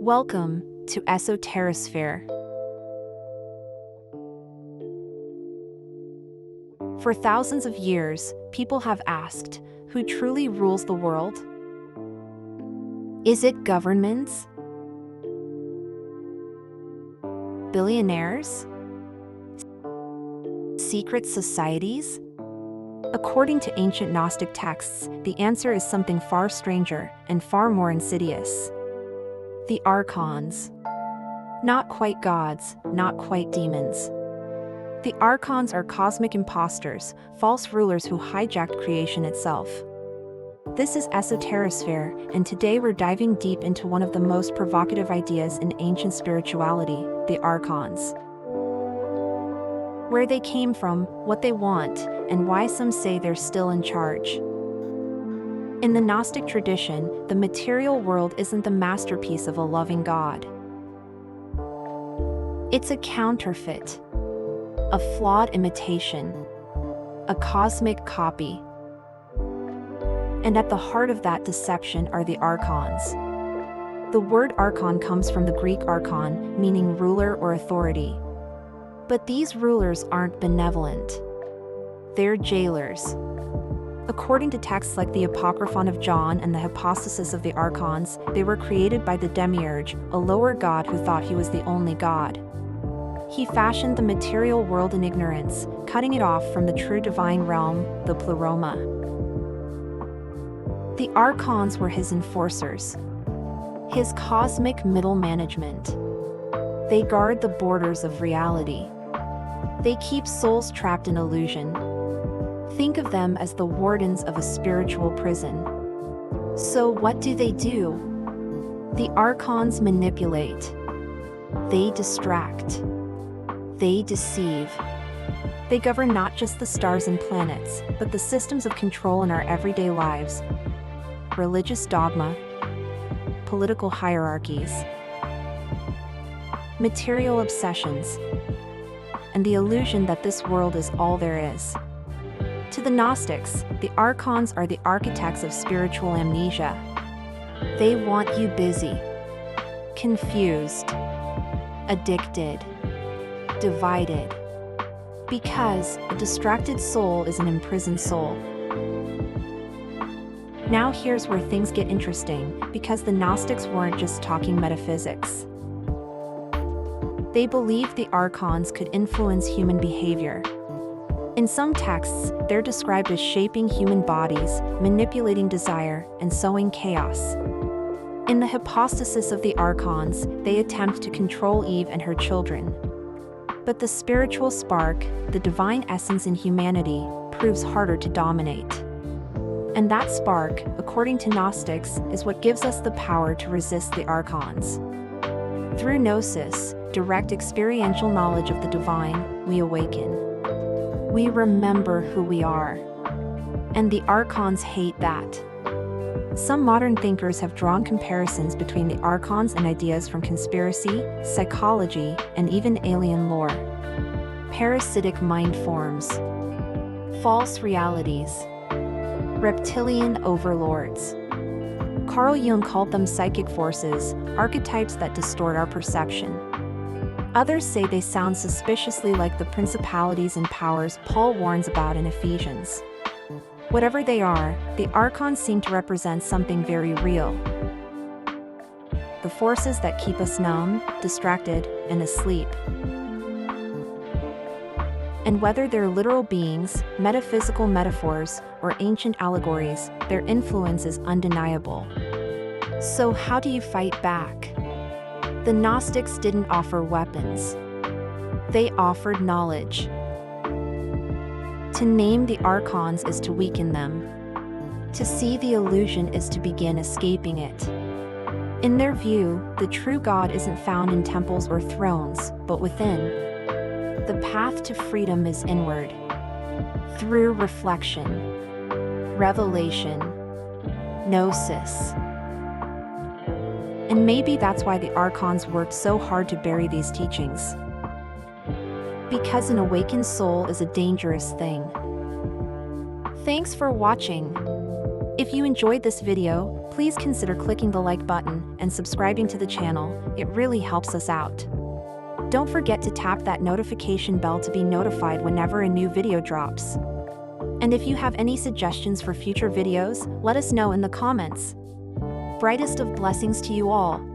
Welcome to Esoterisphere. For thousands of years, people have asked, who truly rules the world? Is it governments? Billionaires? Secret societies? According to ancient Gnostic texts, the answer is something far stranger and far more insidious. The Archons. Not quite gods, not quite demons. The Archons are cosmic impostors, false rulers who hijacked creation itself. This is Esoterisphere, and today we're diving deep into one of the most provocative ideas in ancient spirituality, the Archons. Where they came from, what they want, and why some say they're still in charge. In the Gnostic tradition, the material world isn't the masterpiece of a loving God. It's a counterfeit, a flawed imitation, a cosmic copy. And at the heart of that deception are the Archons. The word Archon comes from the Greek archon, meaning ruler or authority. But these rulers aren't benevolent. They're jailers. According to texts like the Apocryphon of John and the Hypostasis of the Archons, they were created by the Demiurge, a lower god who thought he was the only god. He fashioned the material world in ignorance, cutting it off from the true divine realm, the pleroma. The Archons were his enforcers, his cosmic middle management. They guard the borders of reality. They keep souls trapped in illusion. Think of them as the wardens of a spiritual prison. So what do? The Archons manipulate. They distract. They deceive. They govern not just the stars and planets, but the systems of control in our everyday lives. Religious dogma, political hierarchies, material obsessions, and the illusion that this world is all there is. To the Gnostics, the Archons are the architects of spiritual amnesia. They want you busy, confused, addicted, divided. Because a distracted soul is an imprisoned soul. Now here's where things get interesting, because the Gnostics weren't just talking metaphysics. They believed the Archons could influence human behavior. In some texts, they're described as shaping human bodies, manipulating desire, and sowing chaos. In the Hypostasis of the Archons, they attempt to control Eve and her children. But the spiritual spark, the divine essence in humanity, proves harder to dominate. And that spark, according to Gnostics, is what gives us the power to resist the Archons. Through gnosis, direct experiential knowledge of the divine, we awaken. We remember who we are. And the Archons hate that. Some modern thinkers have drawn comparisons between the Archons and ideas from conspiracy, psychology, and even alien lore. Parasitic mind forms, false realities, reptilian overlords. Carl Jung called them psychic forces, archetypes that distort our perception. Others say they sound suspiciously like the principalities and powers Paul warns about in Ephesians. Whatever they are, the Archons seem to represent something very real. The forces that keep us numb, distracted, and asleep. And whether they're literal beings, metaphysical metaphors, or ancient allegories, their influence is undeniable. So how do you fight back? The Gnostics didn't offer weapons. They offered knowledge. To name the Archons is to weaken them. To see the illusion is to begin escaping it. In their view, the true God isn't found in temples or thrones, but within. The path to freedom is inward. Through reflection, revelation, gnosis. And maybe that's why the Archons worked so hard to bury these teachings. Because an awakened soul is a dangerous thing. Thanks for watching. If you enjoyed this video, please consider clicking the like button and subscribing to the channel. It really helps us out. Don't forget to tap that notification bell to be notified whenever a new video drops. And if you have any suggestions for future videos, let us know in the comments. Brightest of blessings to you all.